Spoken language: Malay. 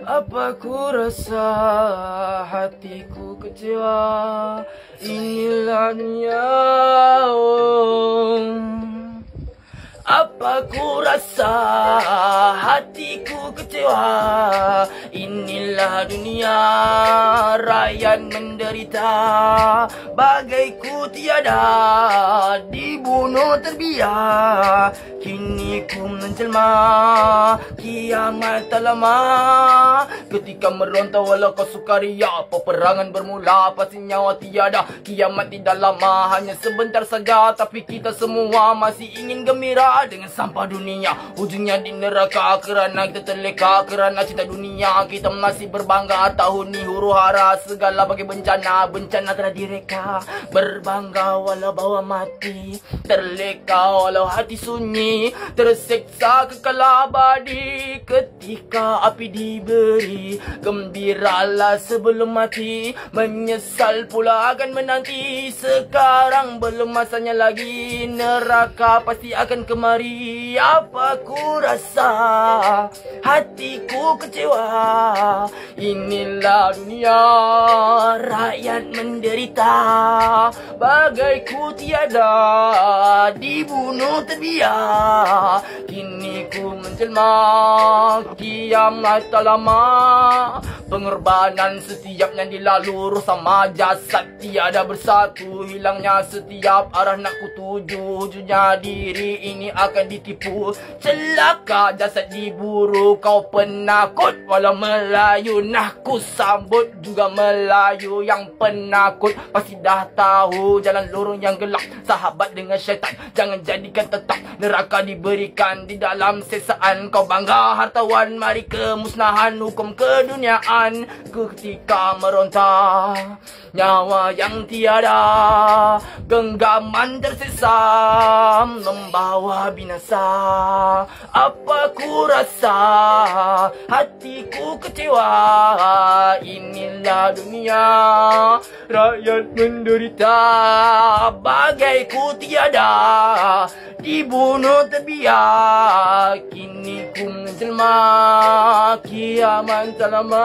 Apa ku rasa hatiku kecewa. Inilah dunia. Apa ku rasa hatiku kecewa. Inilah dunia, rakyat menderita. Bagaiku tiada, dibunuh terbiar. Kini ku menjelma, kiamat tak lama. Ketika meronta walau kau sukaria. Peperangan bermula, pasti nyawa tiada. Kiamat tidak lama, hanya sebentar saja. Tapi kita semua masih ingin gembira dengan sampah dunia. Ujungnya di neraka kerana kita terleka. Kerana cinta dunia, kita masih berbangga. Tahun ni huru hara segala bagi bencana. Bencana telah direka. Berbangga walau bawa mati. Terleka walau hati sunyi. Terseksa kekal abadi. Ketika api diberi, gembiralah sebelum mati. Menyesal pula akan menanti. Sekarang belum masanya lagi. Neraka pasti akan kemari. Apa ku rasa hatiku kecewa. Inilah dunia, rakyat menderita. Bagaiku tiada, dibunuh terbiar. Kini ku menjelma, kiamat tak lama. Pengorbanan setiap yang dilalui, sama jasad tiada bersatu. Hilangnya setiap arah nak ku tuju. Ujungnya diri ini akan ditipu. Celaka jasad diburu. Kau penakut walau Melayu. Nah ku sambut juga Melayu yang penakut. Pasti dah tahu jalan lorong yang gelap. Sahabat dengan syaitan, jangan jadikan tetap. Neraka diberikan di dalam sesaan. Kau bangga hartawan, mari kemusnahan hukum keduniaan. Ketika meronta nyawa yang tiada, genggaman tersesat membawa binasa. Apa ku rasa hatiku kecewa. Inilah dunia, rakyat menderita. Bagaiku tiada, dibunuh terbiar. Kini ku menjelma, kiamat tak lama.